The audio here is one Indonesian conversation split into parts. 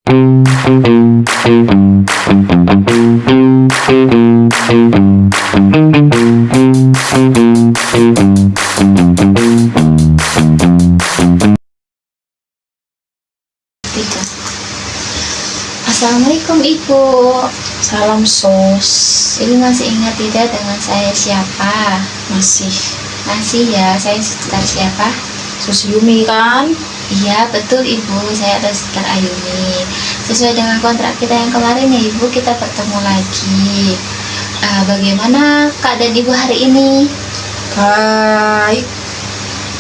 Tiga. Assalamualaikum Ibu. Salam sus. Ibu masih ingat tidak dengan saya siapa? Masih Masih ya, saya Sister siapa? Sus Yumi kan? Iya betul Ibu, saya adalah Sister Ayumi. Sesuai dengan kontrak kita yang kemarin ya Ibu, kita bertemu lagi. Bagaimana keadaan Ibu hari ini? Baik.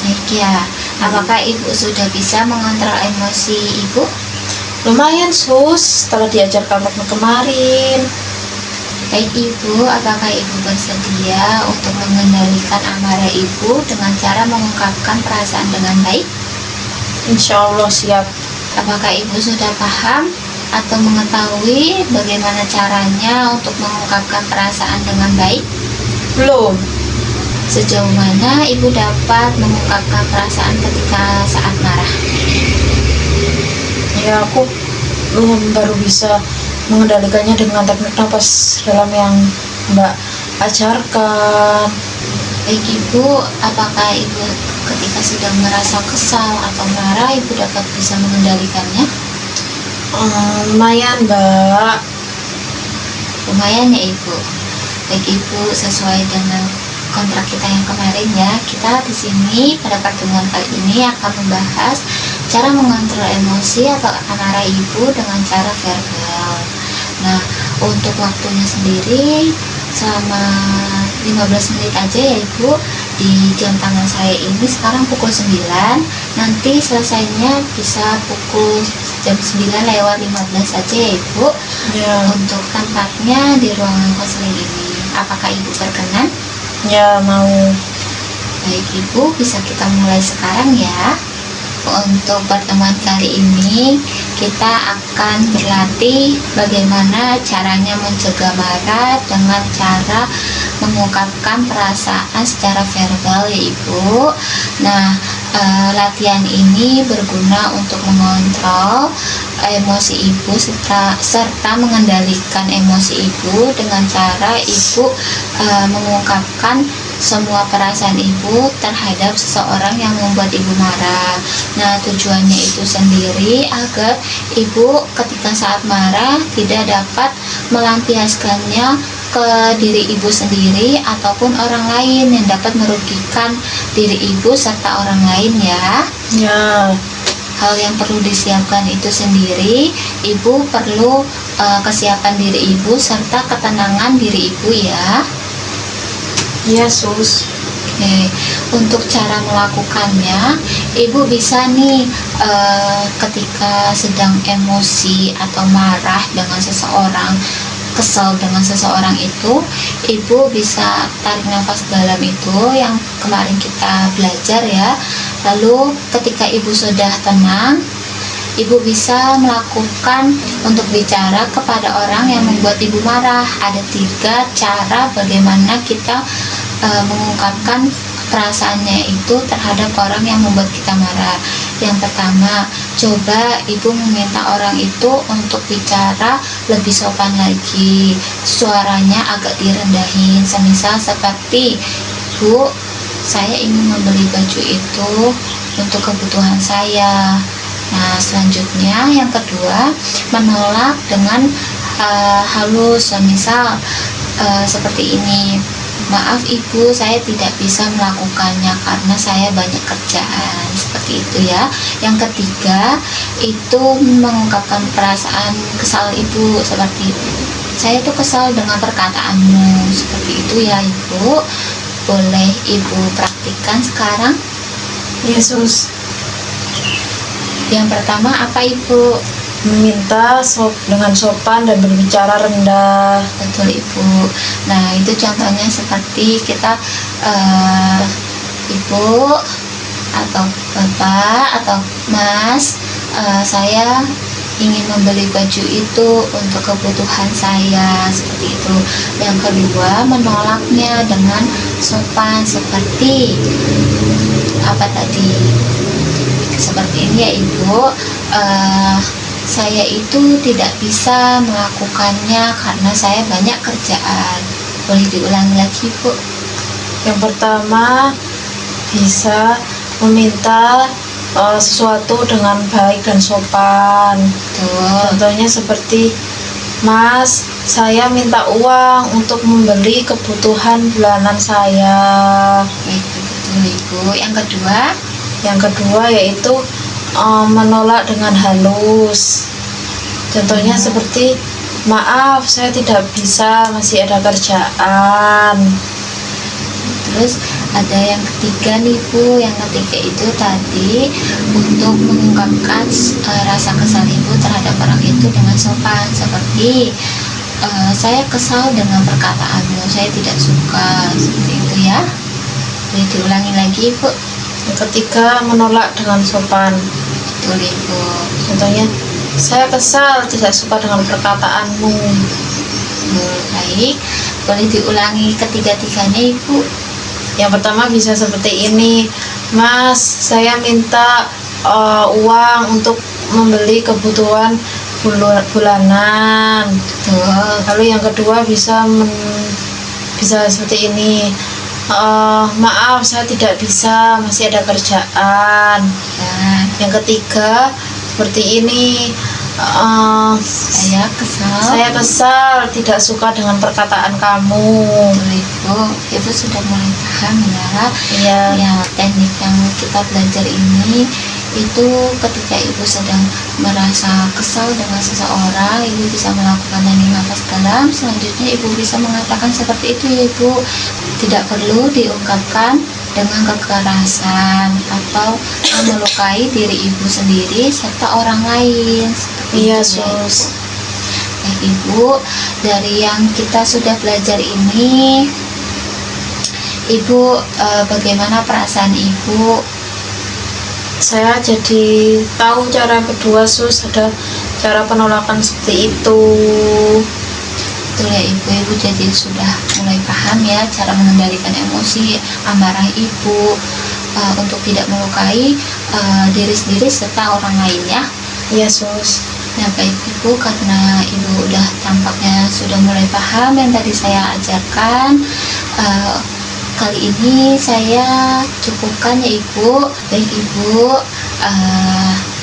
Baik ya. Apakah Ibu sudah bisa mengontrol emosi Ibu? Lumayan sus, setelah diajarkan waktu kemarin. Baik Ibu, apakah Ibu bersedia untuk mengendalikan amarah Ibu dengan cara mengungkapkan perasaan dengan baik? Insya Allah siap. Apakah Ibu sudah paham atau mengetahui bagaimana caranya untuk mengungkapkan perasaan dengan baik? Belum. Sejauh mana Ibu dapat mengungkapkan perasaan ketika saat marah? Ya aku baru bisa mengendalikannya dengan teknik napas dalam yang Mbak ajarkan. Baik Ibu, apakah Ibu ketika sedang merasa kesal atau marah Ibu dapat bisa mengendalikannya? Lumayan Mbak. Lumayan ya Ibu. Baik Ibu, sesuai dengan kontrak kita yang kemarin ya, kita di sini pada pertemuan kali ini akan membahas cara mengontrol emosi atau amarah Ibu dengan cara verbal. Nah, untuk waktunya sendiri selama 15 menit aja ya Ibu. Di jam tangan saya ini sekarang pukul 9, nanti selesainya bisa pukul jam 9:15 saja ya Ibu. Ya. Untuk tempatnya di ruangan konseling ini, apakah Ibu berkenan? Ya mau. Baik Ibu, bisa kita mulai sekarang ya. Untuk pertemuan kali ini kita akan berlatih bagaimana caranya mencegah marah dengan cara mengungkapkan perasaan secara verbal ya Ibu. Nah, latihan ini berguna untuk mengontrol emosi Ibu serta mengendalikan emosi Ibu dengan cara Ibu mengungkapkan semua perasaan Ibu terhadap seseorang yang membuat Ibu marah. Nah, tujuannya itu sendiri agar Ibu ketika saat marah tidak dapat melampiaskannya ke diri Ibu sendiri ataupun orang lain yang dapat merugikan diri Ibu serta orang lain ya. Ya. Hal yang perlu disiapkan itu sendiri, Ibu perlu kesiapan diri Ibu serta ketenangan diri Ibu ya. Iya sus. Oke, untuk cara melakukannya, Ibu bisa nih ketika sedang emosi atau marah dengan seseorang, kesal dengan seseorang itu, Ibu bisa tarik nafas dalam itu yang kemarin kita belajar ya. Lalu ketika Ibu sudah tenang, Ibu bisa melakukan untuk bicara kepada orang yang membuat Ibu marah. Ada 3 cara bagaimana kita mengungkapkan perasaannya itu terhadap orang yang membuat kita marah. Yang pertama, coba Ibu meminta orang itu untuk bicara lebih sopan lagi, suaranya agak direndahin, semisal seperti, Bu, saya ingin membeli baju itu untuk kebutuhan saya. Nah, selanjutnya yang kedua, menolak dengan halus, semisal seperti ini, maaf Ibu, saya tidak bisa melakukannya karena saya banyak kerjaan, seperti itu ya. Yang ketiga, itu mengungkapkan perasaan kesal Ibu, seperti saya tuh kesal dengan perkataanmu, seperti itu ya Ibu. Boleh Ibu praktikkan sekarang? Yesus. Yang pertama apa Ibu? Meminta dengan sopan dan berbicara rendah. Betul Ibu. Nah, itu contohnya seperti kita Ibu atau Bapak atau Mas, saya ingin membeli baju itu untuk kebutuhan saya, seperti itu. Yang kedua, menolaknya dengan sopan seperti apa tadi? Seperti ini ya Ibu. saya itu tidak bisa melakukannya karena saya banyak kerjaan. Boleh diulangi lagi, Bu? Yang pertama, bisa meminta sesuatu dengan baik dan sopan. Betul. Contohnya seperti, Mas, saya minta uang untuk membeli kebutuhan bulanan saya. Itu betul, Ibu. Yang kedua, Yang kedua yaitu menolak dengan halus. Contohnya seperti, maaf, saya tidak bisa, masih ada kerjaan. terus ada yang ketiga nih, Bu. Yang ketiga itu tadi untuk mengungkapkan rasa kesal Ibu terhadap orang itu dengan sopan, seperti saya kesal dengan perkataanmu, saya tidak suka, seperti itu ya. Boleh diulangi lagi, Bu? Yang ketiga, menolak dengan sopan. Betul, Ibu. Contohnya, saya kesal, tidak suka dengan perkataanmu. Baik, boleh diulangi ketiga-tiganya, Ibu? Yang pertama bisa seperti ini, Mas, saya minta uang untuk membeli kebutuhan bulanan. Betul. Lalu yang kedua bisa seperti ini, maaf, saya tidak bisa, masih ada kerjaan. Ya, Yang ketiga seperti ini, saya kesal. saya kesal, tidak suka dengan perkataan kamu. Betul, Ibu sudah mulai paham ya. Iya. Ya, teknik yang kita belajar ini itu ketika Ibu sedang merasa kesal dengan seseorang, Ibu bisa melakukan teknik nafas dalam. Selanjutnya Ibu bisa mengatakan seperti itu ya, Ibu. Tidak perlu diungkapkan dengan kekerasan atau melukai diri Ibu sendiri serta orang lain. Seperti Iya, itu ya, Ibu. Sus. Baik, Ibu, dari yang kita sudah belajar ini, Ibu, bagaimana perasaan Ibu? Saya jadi tahu cara kedua, Sus, ada cara penolakan seperti itu. Betul ya, Ibu. Ibu jadi sudah mulai paham ya cara mengendalikan emosi amarah Ibu untuk tidak melukai diri sendiri serta orang lain ya. Iya, Sus. Nah, baik Ibu, karena Ibu udah tampaknya sudah mulai paham yang tadi saya ajarkan, kali ini saya cukupkan ya, Ibu. Baik Ibu,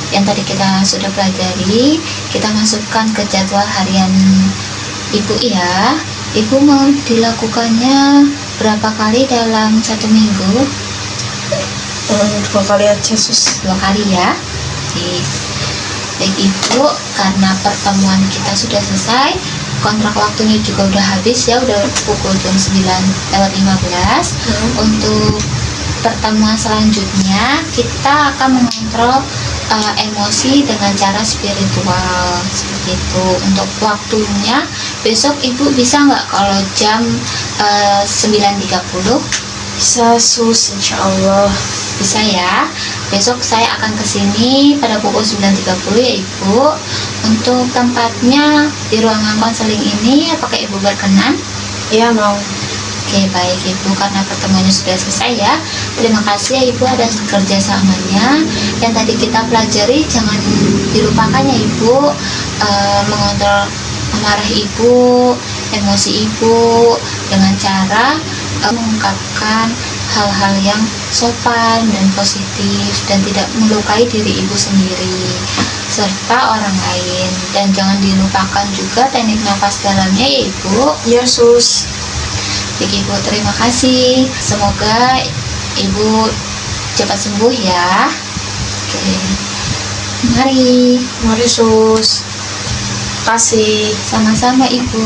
yang tadi kita sudah pelajari, kita masukkan ke jadwal harian Ibu ya. Ibu mau dilakukannya berapa kali dalam satu minggu? 2 kali aja, Sus. 2 kali ya. Baik Ibu, karena pertemuan kita sudah selesai, kontrak waktunya juga udah habis ya, udah pukul jam 9:15. Untuk pertemuan selanjutnya kita akan mengontrol emosi dengan cara spiritual, seperti itu. Untuk waktunya besok Ibu bisa nggak kalau jam 9.30? Bisa, Sus, insya Allah. Bisa ya. Besok saya akan kesini pada pukul 9.30 ya, Ibu. Untuk tempatnya di ruangan konseling ini, apakah Ibu berkenan? Iya, mau. Oke, baik Ibu, karena pertemuannya sudah selesai ya. Terima kasih ya Ibu atas kerjasamanya. Yang tadi kita pelajari jangan dilupakan ya Ibu, mengontrol amarah Ibu, emosi Ibu dengan cara mengungkapkan hal-hal yang sopan dan positif dan tidak melukai diri Ibu sendiri serta orang lain. Dan jangan dilupakan juga teknik nafas dalamnya ya Ibu. Iya, Sus. Baik Ibu, terima kasih. Semoga Ibu cepat sembuh ya. Oke, mari. Mari, Sus. Kasih. Sama-sama Ibu.